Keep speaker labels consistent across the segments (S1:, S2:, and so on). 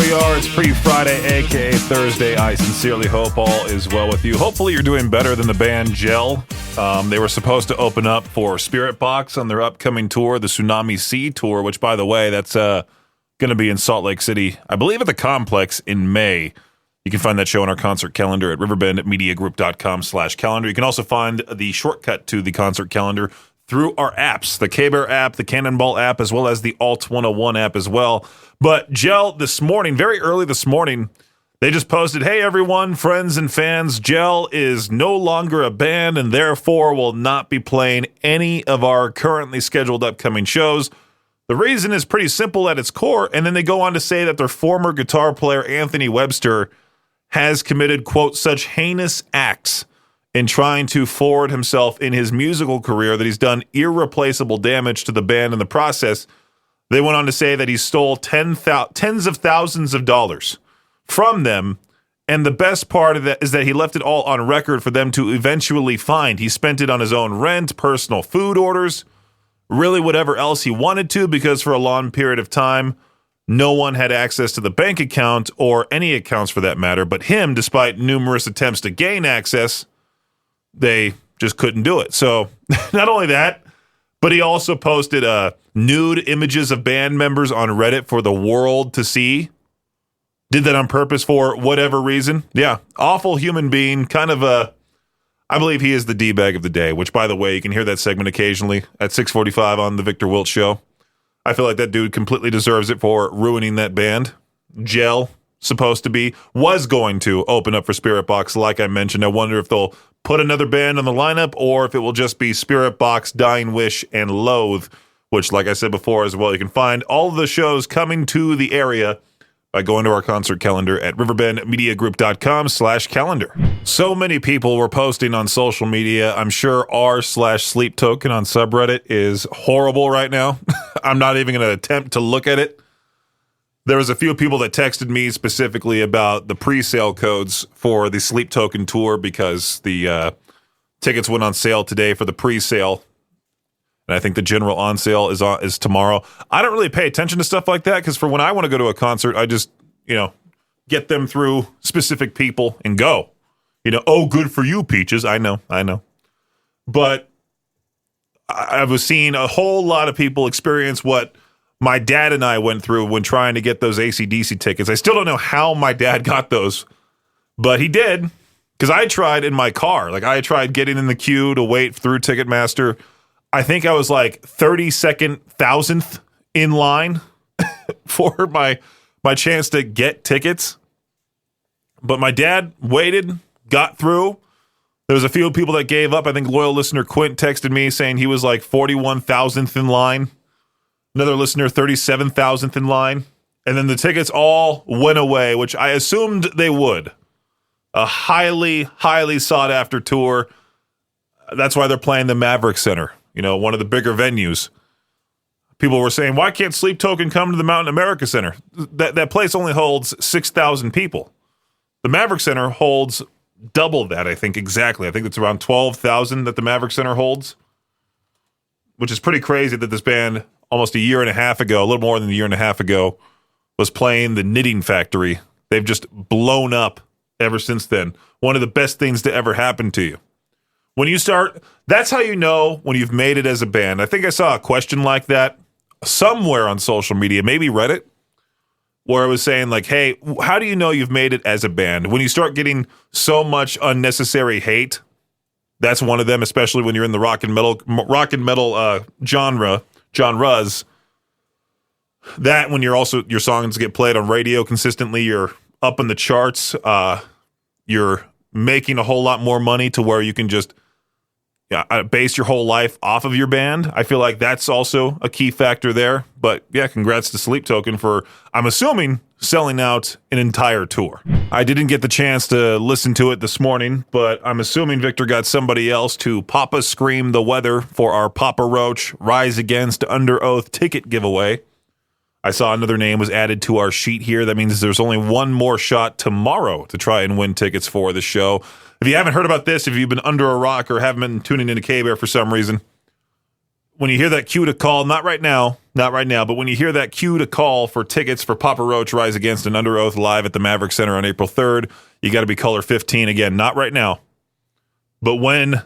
S1: we are. It's Pre-Friday, a.k.a. Thursday. I sincerely hope all is well with you. Hopefully you're doing better than the band Gel. They were supposed to open up for Spirit Box on their upcoming tour, the Tsunami Sea Tour, which, by the way, that's going to be in Salt Lake City, I believe at the Complex in May. You can find that show on our concert calendar at riverbendmediagroup.com/calendar. You can also find the shortcut to the concert calendar through our apps, the K-Bear app, the Cannonball app, as well as the Alt 101 app as well. But Gel this morning, very early this morning, they just posted, hey, everyone, friends and fans, Gel is no longer a band and therefore will not be playing any of our currently scheduled upcoming shows. The reason is pretty simple at its core, and then they go on to say that their former guitar player, Anthony Webster, has committed, quote, such heinous acts in trying to forward himself in his musical career that he's done irreplaceable damage to the band in the process. They went on to say that he stole tens of thousands of dollars from them, and the best part of that is that he left it all on record for them to eventually find. He spent it on his own rent, personal food orders, really whatever else he wanted to, because for a long period of time, no one had access to the bank account or any accounts for that matter, but him, despite numerous attempts to gain access, they just couldn't do it. So not only that, but he also posted nude images of band members on Reddit for the world to see. Did that on purpose for whatever reason. Yeah, awful human being, kind of I believe he is the D-bag of the day, which, by the way, you can hear that segment occasionally at 6:45 on the Victor Wilt Show. I feel like that dude completely deserves it for ruining that band. Gel, was going to open up for Spirit Box, like I mentioned. I wonder if they'll put another band on the lineup or if it will just be Spirit Box, Dying Wish, and Loathe, which, like I said before as well, you can find all of the shows coming to the area by going to our concert calendar at riverbendmediagroup.com/calendar. So many people were posting on social media. I'm sure r/sleep token on subreddit is horrible right now. I'm not even going to attempt to look at it. There was a few people that texted me specifically about the pre-sale codes for the Sleep Token tour because the tickets went on sale today for the pre-sale. And I think the general on sale is tomorrow. I don't really pay attention to stuff like that because for when I want to go to a concert, I just, get them through specific people and go. Oh, good for you, Peaches. I know. But I was seeing a whole lot of people experience what my dad and I went through when trying to get those AC/DC tickets. I still don't know how my dad got those, but he did because I tried in my car. Like I tried getting in the queue to wait through Ticketmaster. I think I was like 32nd thousandth in line for my chance to get tickets. But my dad waited, got through. There was a few people that gave up. I think loyal listener Quint texted me saying he was like 41,000th in line. Another listener, 37,000th in line. And then the tickets all went away, which I assumed they would. A highly, highly sought-after tour. That's why they're playing the Maverick Center, one of the bigger venues. People were saying, why can't Sleep Token come to the Mountain America Center? That place only holds 6,000 people. The Maverick Center holds double that, I think, exactly. I think it's around 12,000 that the Maverick Center holds, which is pretty crazy that this band almost a year and a half ago, a little more than a year and a half ago, was playing the Knitting Factory. They've just blown up ever since then. One of the best things to ever happen to you. When you start, that's how you know when you've made it as a band. I think I saw a question like that somewhere on social media, maybe Reddit, where it was saying like, hey, how do you know you've made it as a band? When you start getting so much unnecessary hate, that's one of them, especially when you're in the rock and metal genres. That when your songs get played on radio consistently, you're up in the charts, you're making a whole lot more money to where you can just base your whole life off of your band. I feel like that's also a key factor there. But yeah, congrats to Sleep Token for, I'm assuming, selling out an entire tour. I didn't get the chance to listen to it this morning, but I'm assuming Victor got somebody else to Papa Scream the weather for our Papa Roach Rise Against Under Oath ticket giveaway. I saw another name was added to our sheet here. That means there's only one more shot tomorrow to try and win tickets for the show. If you haven't heard about this, if you've been under a rock or haven't been tuning into K-Bear for some reason, when you hear that cue to call, not right now, but when you hear that cue to call for tickets for Papa Roach Rise Against and Under Oath live at the Maverick Center on April 3rd, you got to be color 15. Again, not right now. But when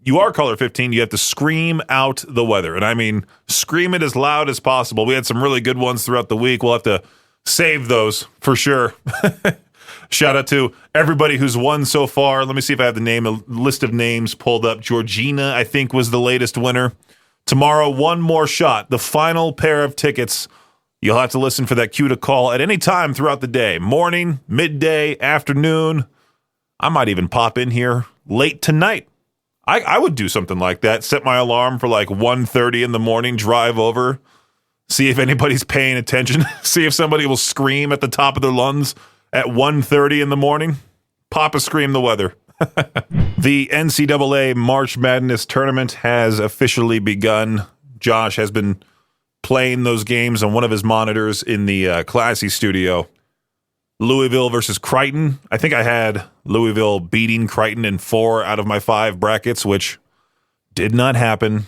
S1: you are color 15, you have to scream out the weather. And I mean, scream it as loud as possible. We had some really good ones throughout the week. We'll have to save those for sure. Shout out to everybody who's won so far. Let me see if I have a list of names pulled up. Georgina, I think, was the latest winner. Tomorrow, one more shot. The final pair of tickets. You'll have to listen for that cue to call at any time throughout the day. Morning, midday, afternoon. I might even pop in here late tonight. I would do something like that. Set my alarm for like 1:30 in the morning, drive over, see if anybody's paying attention, see if somebody will scream at the top of their lungs at 1:30 in the morning. Papa scream the weather. The NCAA March Madness tournament has officially begun. Josh has been playing those games on one of his monitors in the Classy studio. Louisville versus Creighton. I think I had Louisville beating Creighton in 4 out of my 5 brackets, which did not happen.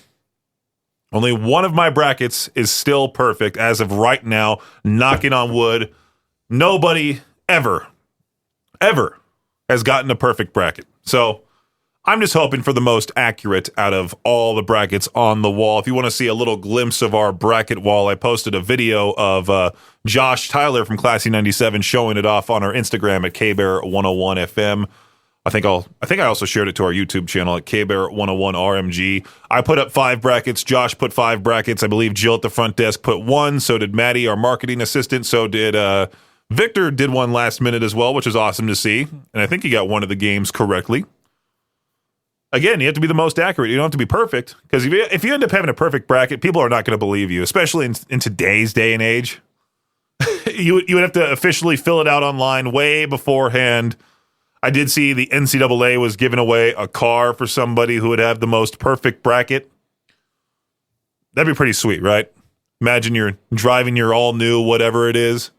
S1: Only one of my brackets is still perfect as of right now, knocking on wood. Nobody ever has gotten a perfect bracket. So I'm just hoping for the most accurate out of all the brackets on the wall. If you want to see a little glimpse of our bracket wall, I posted a video of Josh Tyler from Classy 97 showing it off on our Instagram at KBear101FM. I think I also shared it to our YouTube channel at KBear101RMG. I put up 5 brackets. Josh put 5 brackets. I believe Jill at the front desk put 1. So did Maddie, our marketing assistant. So did Victor did one last minute as well, which is awesome to see. And I think he got one of the games correctly. Again, you have to be the most accurate. You don't have to be perfect, because if you end up having a perfect bracket, people are not going to believe you, especially in today's day and age. You would have to officially fill it out online way beforehand. I did see the NCAA was giving away a car for somebody who would have the most perfect bracket. That'd be pretty sweet, right? Imagine you're driving your all new whatever it is.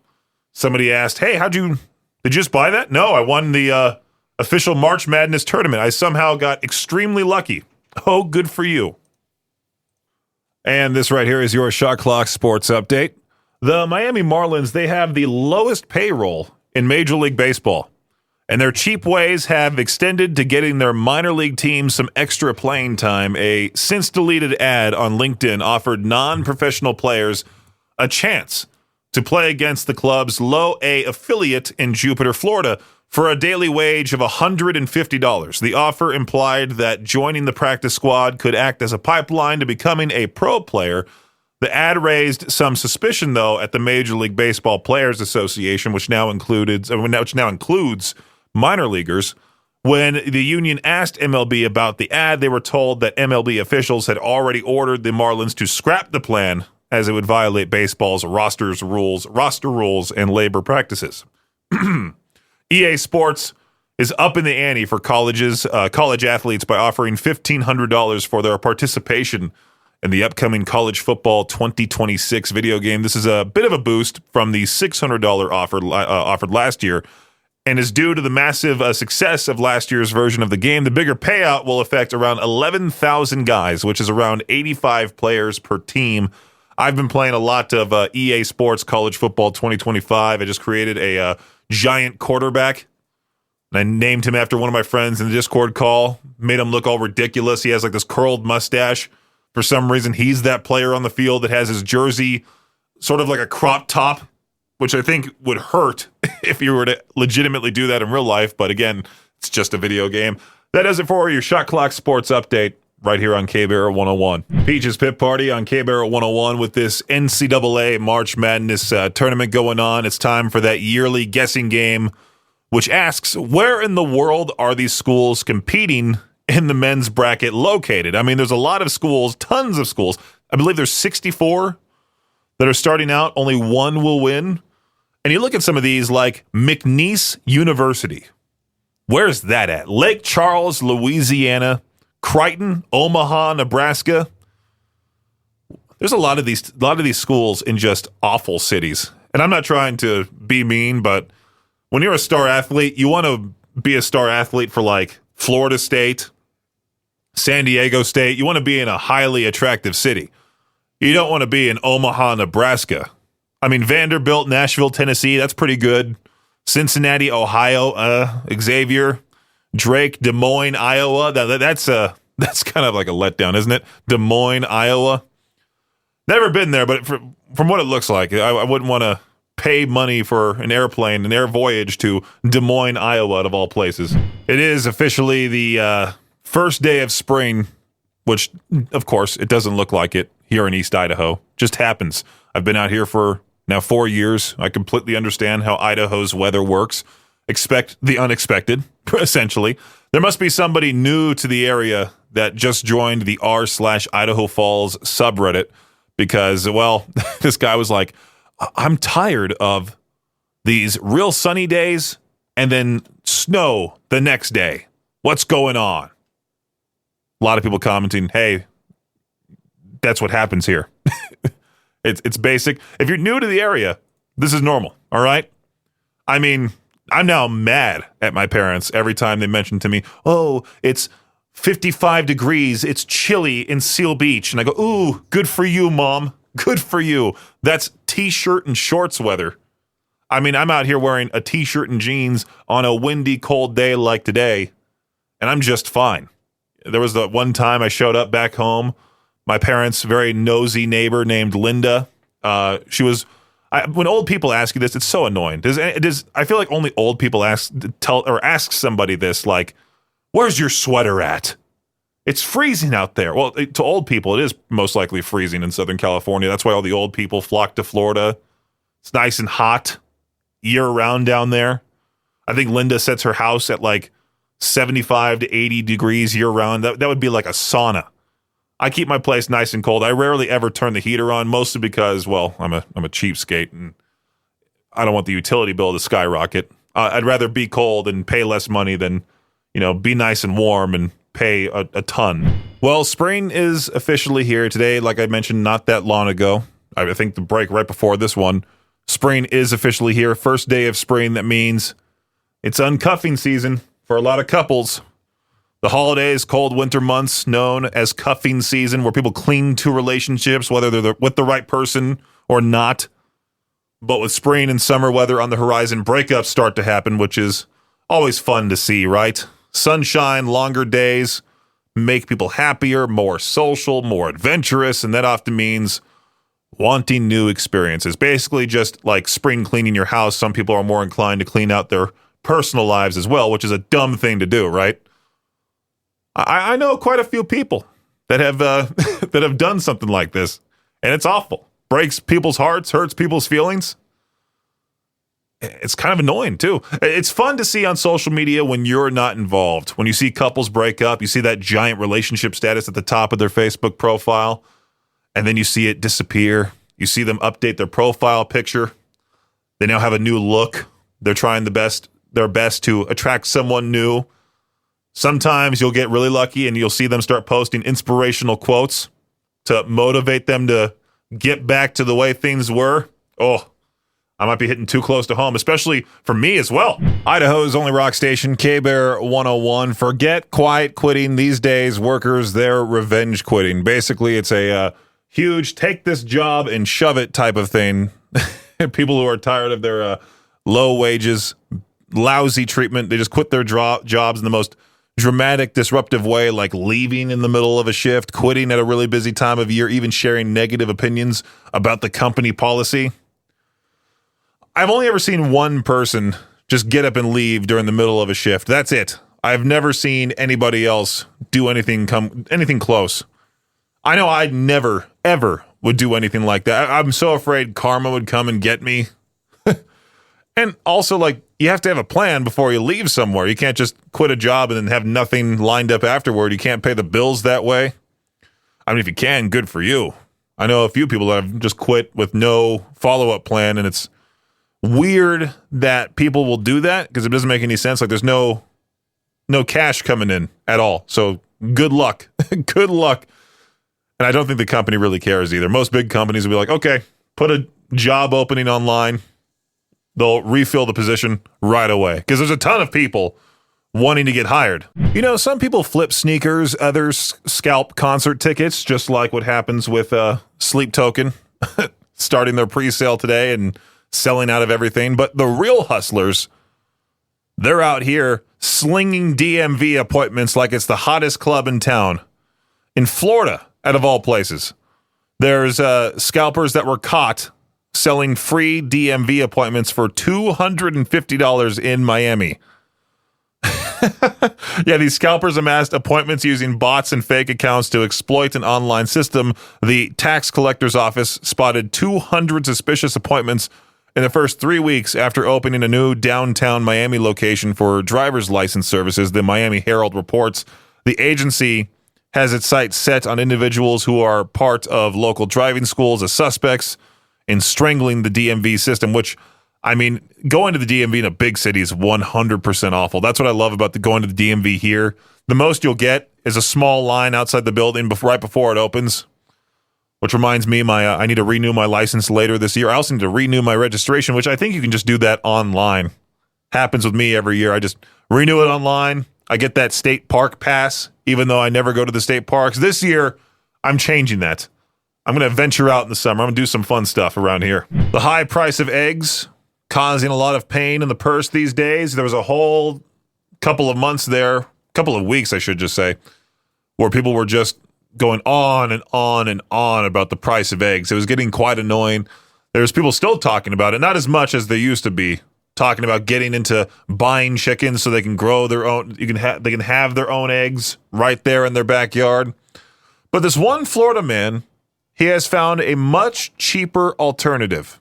S1: Somebody asked, "Hey, did you just buy that?" "No, I won the official March Madness tournament. I somehow got extremely lucky." Oh, good for you. And this right here is your Shot Clock Sports Update. The Miami Marlins, they have the lowest payroll in Major League Baseball, and their cheap ways have extended to getting their minor league teams some extra playing time. A since-deleted ad on LinkedIn offered non-professional players a chance to play against the club's low-A affiliate in Jupiter, Florida, for a daily wage of $150. The offer implied that joining the practice squad could act as a pipeline to becoming a pro player. The ad raised some suspicion, though, at the Major League Baseball Players Association, which now includes minor leaguers. When the union asked MLB about the ad, they were told that MLB officials had already ordered the Marlins to scrap the plan, as it would violate baseball's roster rules, and labor practices. EA Sports is up in the ante for college athletes by offering $1,500 for their participation in the upcoming College Football 2026 video game. This is a bit of a boost from the $600 offered last year, and is due to the massive success of last year's version of the game. The bigger payout will affect around 11,000 guys, which is around 85 players per team. I've been playing a lot of EA Sports College Football 2025. I just created a giant quarterback, and I named him after one of my friends in the Discord call. Made him look all ridiculous. He has like this curled mustache. For some reason, he's that player on the field that has his jersey sort of like a crop top, which I think would hurt if you were to legitimately do that in real life. But again, it's just a video game. That does it for your Shot Clock Sports Update right here on K-Bear 101. Peaches Pit Party on K-Bear 101 with this NCAA March Madness tournament going on. It's time for that yearly guessing game, which asks, where in the world are these schools competing in the men's bracket located? I mean, there's a lot of schools, tons of schools. I believe there's 64 that are starting out. Only one will win. And you look at some of these like McNeese University. Where's that at? Lake Charles, Louisiana. Creighton, Omaha, Nebraska. There's a lot of these schools in just awful cities. And I'm not trying to be mean, but when you're a star athlete, you want to be a star athlete for like Florida State, San Diego State. You want to be in a highly attractive city. You don't want to be in Omaha, Nebraska. I mean, Vanderbilt, Nashville, Tennessee, that's pretty good. Cincinnati, Ohio, Xavier, Drake, Des Moines, Iowa. That's kind of like a letdown, isn't it? Des Moines, Iowa. Never been there, but from what it looks like, I wouldn't want to pay money for an airplane, an air voyage to Des Moines, Iowa, out of all places. It is officially the first day of spring, which, of course, it doesn't look like it here in East Idaho. Just happens. I've been out here for now 4 years. I completely understand how Idaho's weather works. Expect the unexpected, essentially. There must be somebody new to the area that just joined the r/Idaho Falls subreddit because, well, this guy was like, I'm tired of these real sunny days and then snow the next day. What's going on? A lot of people commenting, hey, that's what happens here. It's basic. If you're new to the area, this is normal, all right? I mean, I'm now mad at my parents every time they mention to me, oh, it's 55 degrees, it's chilly in Seal Beach. And I go, ooh, good for you, Mom. Good for you. That's t-shirt and shorts weather. I mean, I'm out here wearing a t-shirt and jeans on a windy, cold day like today, and I'm just fine. There was the one time I showed up back home. My parents' very nosy neighbor named Linda. She was. When old people ask you this, it's so annoying. I feel like only old people ask somebody this, like, "Where's your sweater at?" It's freezing out there. Well, to old people, it is most likely freezing in Southern California. That's why all the old people flock to Florida. It's nice and hot year-round down there. I think Linda sets her house at like 75 to 80 degrees year-round. That would be like a sauna. I keep my place nice and cold. I rarely ever turn the heater on, mostly because, well, I'm a cheapskate, and I don't want the utility bill to skyrocket. I'd rather be cold and pay less money than, be nice and warm and pay a ton. Well, spring is officially here today. Like I mentioned not that long ago, I think the break right before this one, spring is officially here. First day of spring. That means it's uncuffing season for a lot of couples. The holidays, cold winter months known as cuffing season, where people cling to relationships, whether they're with the right person or not. But with spring and summer weather on the horizon, breakups start to happen, which is always fun to see, right? Sunshine, longer days make people happier, more social, more adventurous, and that often means wanting new experiences. Basically, just like spring cleaning your house, some people are more inclined to clean out their personal lives as well, which is a dumb thing to do, right? I know quite a few people that have that have done something like this, and it's awful. Breaks people's hearts, hurts people's feelings. It's kind of annoying, too. It's fun to see on social media when you're not involved. When you see couples break up, you see that giant relationship status at the top of their Facebook profile, and then you see it disappear. You see them update their profile picture. They now have a new look. They're trying their best to attract someone new. Sometimes you'll get really lucky and you'll see them start posting inspirational quotes to motivate them to get back to the way things were. Oh, I might be hitting too close to home, especially for me as well. Idaho's only rock station, K-Bear 101. Forget quiet quitting. These days, workers, they're revenge quitting. Basically, it's a huge take this job and shove it type of thing. People who are tired of their low wages, lousy treatment, they just quit their jobs in the most dramatic, disruptive way, like leaving in the middle of a shift, quitting at a really busy time of year, even sharing negative opinions about the company policy. I've only ever seen one person just get up and leave during the middle of a shift. That's it. I've never seen anybody else do anything close. I know I never, ever would do anything like that. I'm so afraid karma would come and get me. And also, like, you have to have a plan before you leave somewhere. You can't just quit a job and then have nothing lined up afterward. You can't pay the bills that way. I mean, if you can, good for you. I know a few people that have just quit with no follow-up plan, and it's weird that people will do that because it doesn't make any sense. Like, there's no cash coming in at all. So good luck. Good luck. And I don't think the company really cares either. Most big companies will be like, okay, put a job opening online. They'll refill the position right away because there's a ton of people wanting to get hired. You know, some people flip sneakers, others scalp concert tickets, just like what happens with Sleep Token, starting their pre-sale today and selling out of everything. But the real hustlers, they're out here slinging DMV appointments like it's the hottest club in town. In Florida, out of all places, there's scalpers that were caught selling free DMV appointments for $250 in Miami. Yeah, these scalpers amassed appointments using bots and fake accounts to exploit an online system. The tax collector's office spotted 200 suspicious appointments in the first 3 weeks after opening a new downtown Miami location for driver's license services, the Miami Herald reports. The agency has its sights set on individuals who are part of local driving schools as suspects in strangling the DMV system, which, I mean, going to the DMV in a big city is 100% awful. That's what I love about going to the DMV here. The most you'll get is a small line outside the building right before it opens, which reminds me, I need to renew my license later this year. I also need to renew my registration, which I think you can just do that online. Happens with me every year. I just renew it online. I get that state park pass, even though I never go to the state parks. This year, I'm changing that. I'm going to venture out in the summer. I'm going to do some fun stuff around here. The high price of eggs causing a lot of pain in the purse these days. There was a whole couple of months there, couple of weeks, I should just say, where people were just going on and on and on about the price of eggs. It was getting quite annoying. There's people still talking about it, not as much as they used to be, talking about getting into buying chickens so they can grow their own. They can have their own eggs right there in their backyard. But this one Florida man, he has found a much cheaper alternative.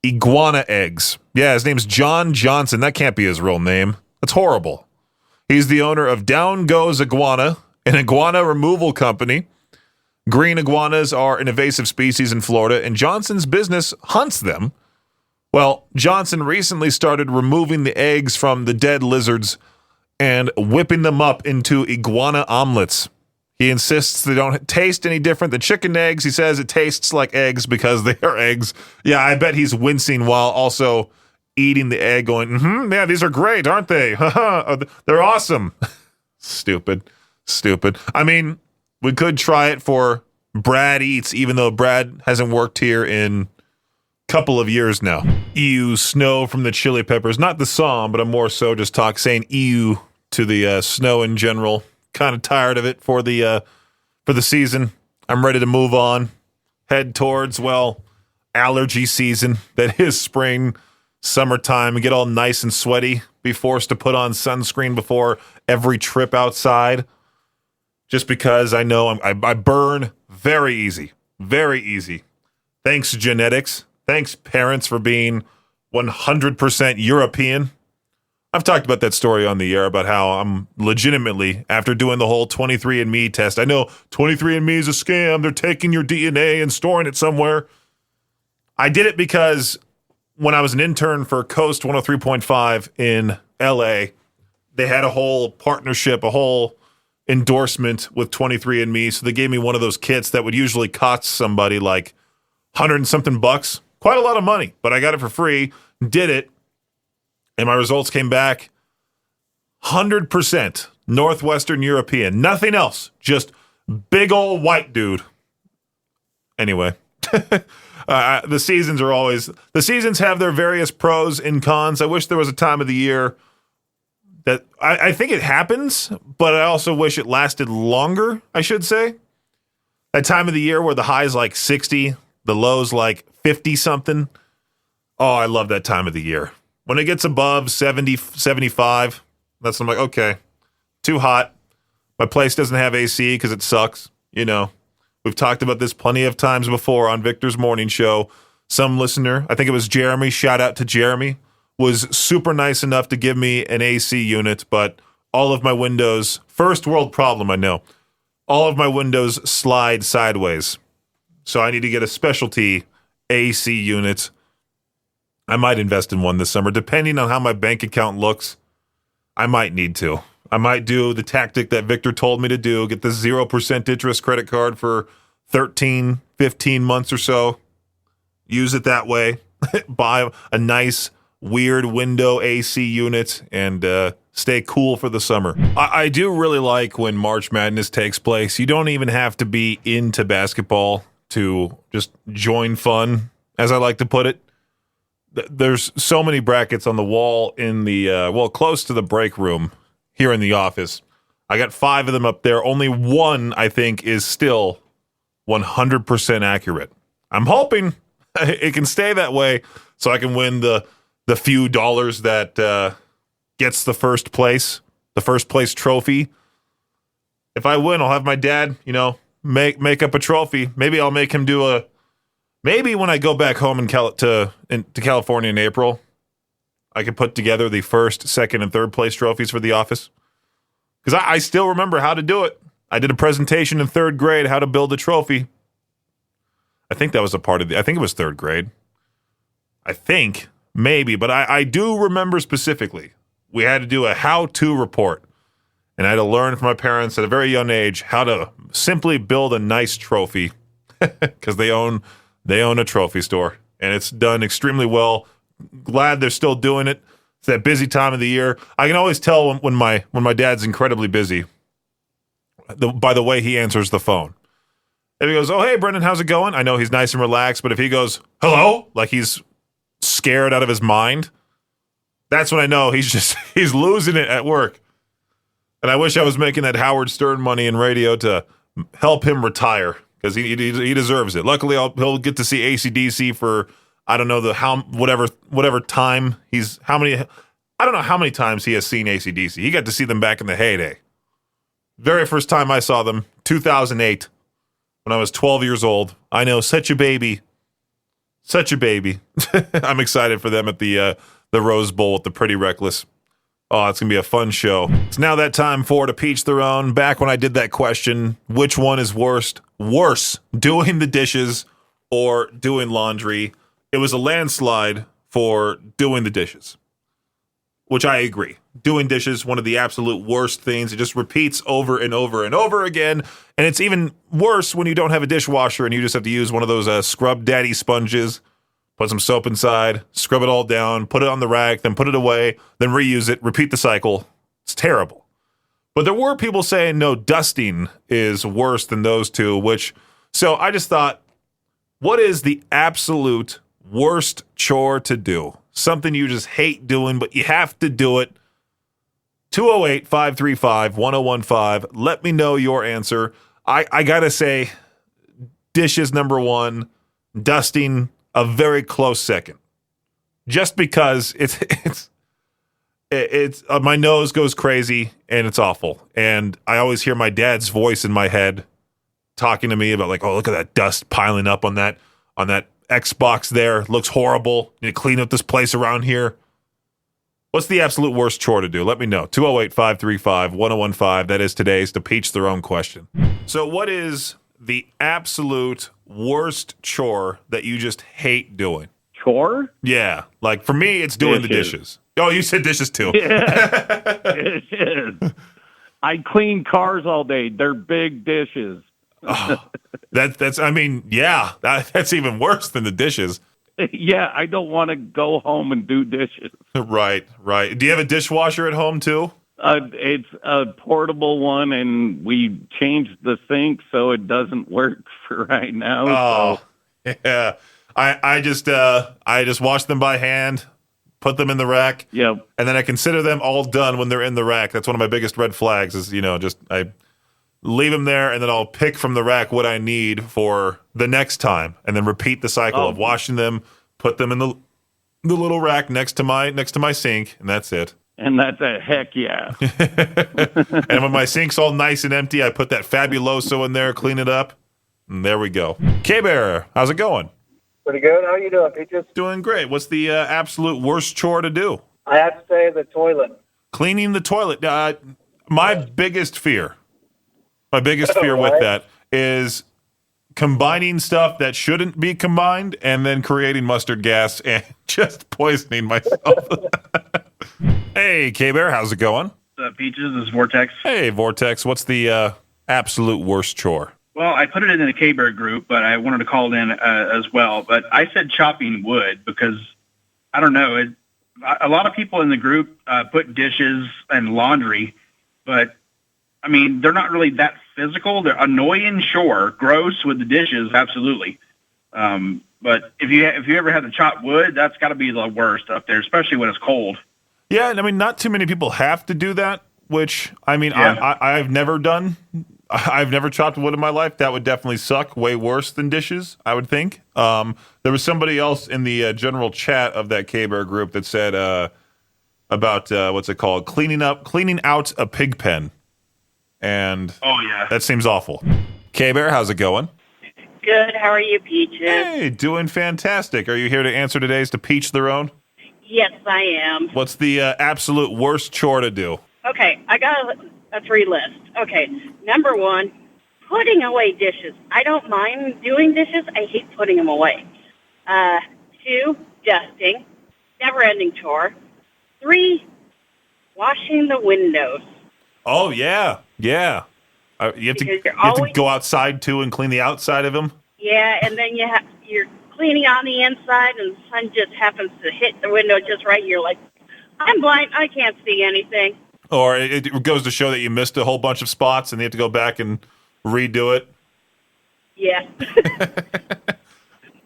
S1: Iguana eggs. Yeah, his name's John Johnson. That can't be his real name. That's horrible. He's the owner of Down Goes Iguana, an iguana removal company. Green iguanas are an invasive species in Florida, and Johnson's business hunts them. Well, Johnson recently started removing the eggs from the dead lizards and whipping them up into iguana omelets. He insists they don't taste any different than chicken eggs. He says it tastes like eggs because they are eggs. Yeah, I bet he's wincing while also eating the egg going, yeah, these are great, aren't they? They're awesome. Stupid. I mean, we could try it for Brad Eats, even though Brad hasn't worked here in a couple of years now. Ew, snow from the Chili Peppers. Not the song, but I'm more so just saying ew to the snow in general. Kind of tired of it for the season. I'm ready to move on. Head towards, allergy season. That is spring, summertime. Get all nice and sweaty. Be forced to put on sunscreen before every trip outside. Just because I know I burn very easy. Very easy. Thanks, genetics. Thanks, parents, for being 100% European. I've talked about that story on the air about how I'm legitimately, after doing the whole 23andMe test, I know 23andMe is a scam. They're taking your DNA and storing it somewhere. I did it because when I was an intern for Coast 103.5 in LA, they had a whole partnership, a whole endorsement with 23andMe. So they gave me one of those kits that would usually cost somebody like 100 and something bucks. Quite a lot of money, but I got it for free, did it. And my results came back 100% Northwestern European. Nothing else. Just big old white dude. Anyway, the seasons have their various pros and cons. I wish there was a time of the year that I think it happens, but I also wish it lasted longer, I should say. That time of the year where the high's like 60, the low's like 50 something. Oh, I love that time of the year. When it gets above 70, 75, that's I'm like, okay, too hot. My place doesn't have AC because it sucks. You know, we've talked about this plenty of times before on Victor's Morning Show. Some listener, I think it was Jeremy, shout out to Jeremy, was super nice enough to give me an AC unit, but all of my windows, first world problem, I know, all of my windows slide sideways. So I need to get a specialty AC unit. I might invest in one this summer. Depending on how my bank account looks, I might need to. I might do the tactic that Victor told me to do, get the 0% interest credit card for 13, 15 months or so. Use it that way. Buy a nice weird window AC unit and stay cool for the summer. I do really like when March Madness takes place. You don't even have to be into basketball to just join fun, as I like to put it. There's so many brackets on the wall in the, close to the break room here in the office. I got 5 of them up there. Only one, I think, is still 100% accurate. I'm hoping it can stay that way so I can win the few dollars that gets the first place trophy. If I win, I'll have my dad, make up a trophy. Maybe I'll make him do maybe when I go back home to California in April, I can put together the first, second, and third place trophies for the office. Because I still remember how to do it. I did a presentation in 3rd grade, how to build a trophy. I think that was I think it was 3rd grade. I think, maybe, but I do remember specifically. We had to do a how-to report. And I had to learn from my parents at a very young age how to simply build a nice trophy. Because they own a trophy store. And it's done extremely well. Glad they're still doing it. It's that busy time of the year. I can always tell when my dad's incredibly busy by the way he answers the phone. If he goes, "Oh, hey, Brendan, how's it going?" I know he's nice and relaxed, but if he goes, "Hello?" like he's scared out of his mind, that's when I know he's losing it at work. And I wish I was making that Howard Stern money in radio to help him retire because he deserves it. Luckily, he'll get to see AC/DC for I don't know whatever time I don't know how many times he has seen AC/DC. He got to see them back in the heyday. Very first time I saw them, 2008, when I was 12 years old. I know, such a baby. Such a baby. I'm excited for them at the Rose Bowl with the Pretty Reckless. Oh, it's going to be a fun show. It's now that time for To Peach Their Own. Back when I did that question, which one is worse, doing the dishes or doing laundry? It was a landslide for doing the dishes, which I agree. Doing dishes, one of the absolute worst things. It just repeats over and over and over again. And it's even worse when you don't have a dishwasher and you just have to use one of those Scrub Daddy sponges. Put some soap inside, scrub it all down, put it on the rack, then put it away, then reuse it, repeat the cycle. It's terrible. But there were people saying, no, dusting is worse than those two, so I just thought, what is the absolute worst chore to do? Something you just hate doing, but you have to do it. 208-535-1015. Let me know your answer. I gotta say, dishes number 1, dusting a very close second. Just because it's my nose goes crazy and it's awful. And I always hear my dad's voice in my head talking to me about like, oh, look at that dust piling up on that Xbox there. It looks horrible. You need to clean up this place around here. What's the absolute worst chore to do? Let me know. 208-535-1015. That is today's To Peach Their Own question. So what is the absolute worst chore that you just hate doing?
S2: Chore?
S1: Yeah. Like for me, it's doing the dishes. Oh, you said dishes too.
S2: Yeah, dishes. I clean cars all day. They're big dishes.
S1: Oh, that's even worse than the dishes.
S2: Yeah, I don't want to go home and do dishes.
S1: Right. Do you have a dishwasher at home too?
S2: It's a portable one, and we changed the sink so it doesn't work for right now.
S1: Oh, yeah. I just wash them by hand, put them in the rack.
S2: Yep.
S1: And then I consider them all done when they're in the rack. That's one of my biggest red flags is, I leave them there, and then I'll pick from the rack what I need for the next time, and then repeat the cycle of washing them, put them in the little rack next to my sink, and that's it.
S2: And that's a heck yeah.
S1: And when my sink's all nice and empty, I put that Fabuloso in there, clean it up, and there we go. K-Bear, how's it going?
S3: Pretty good. How you doing, Peaches?
S1: Doing great. What's the absolute worst chore to do?
S3: I have to say the toilet.
S1: Cleaning the toilet. My biggest fear with that is combining stuff that shouldn't be combined and then creating mustard gas and just poisoning myself. Hey, K-Bear, how's it going?
S4: Peaches, this is Vortex.
S1: Hey, Vortex, what's the absolute worst chore?
S4: Well, I put it in a K-Bear group, but I wanted to call it in as well. But I said chopping wood because, I don't know, a lot of people in the group put dishes and laundry, but I mean, they're not really that physical. They're annoying, sure. Gross with the dishes, absolutely. But if you ever had to chop wood, that's got to be the worst up there, especially when it's cold.
S1: Yeah, and I mean, not too many people have to do that, which, I mean,
S4: Yeah.
S1: I've never done. I've never chopped wood in my life. That would definitely suck way worse than dishes, I would think. There was somebody else in the general chat of that K-Bear group that said about, what's it called? Cleaning out a pig pen. And
S4: Oh, yeah.
S1: that seems awful. K-Bear, how's it going?
S5: Good. How are you, Peaches?
S1: Hey, doing fantastic. Are you here to answer today's To Peach Their Own?
S5: Yes, I am.
S1: What's the absolute worst chore to do?
S5: Okay, I got a 3 list. Okay, number 1, putting away dishes. I don't mind doing dishes. I hate putting them away. 2, dusting. Never-ending chore. 3, washing the windows.
S1: Oh, yeah. Yeah. You have to
S5: Because you're
S1: you have to
S5: always-
S1: go outside, too, and clean the outside of them?
S5: Yeah, and then you're cleaning on the inside, and the sun just happens to hit the window just right. You're like, I'm blind. I can't see anything.
S1: Or it goes to show that you missed a whole bunch of spots and you have to go back and redo it?
S5: Yeah.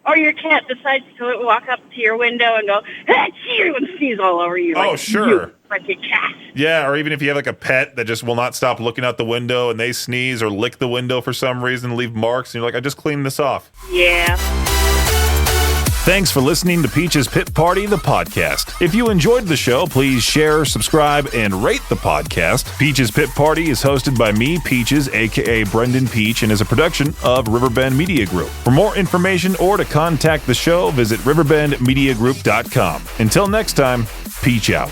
S5: Or your cat decides to walk up to your window and go, "Achoo," and sneeze all over you.
S1: Oh,
S5: like,
S1: sure.
S5: You freaking cat.
S1: Yeah, or even if you have like a pet that just will not stop looking out the window and they sneeze or lick the window for some reason, leave marks, and you're like, I just cleaned this off.
S5: Yeah.
S1: Thanks for listening to Peach's Pit Party, the podcast. If you enjoyed the show, please share, subscribe, and rate the podcast. Peach's Pit Party is hosted by me, Peaches, a.k.a. Brendan Peach, and is a production of Riverbend Media Group. For more information or to contact the show, visit riverbendmediagroup.com. Until next time, Peach out.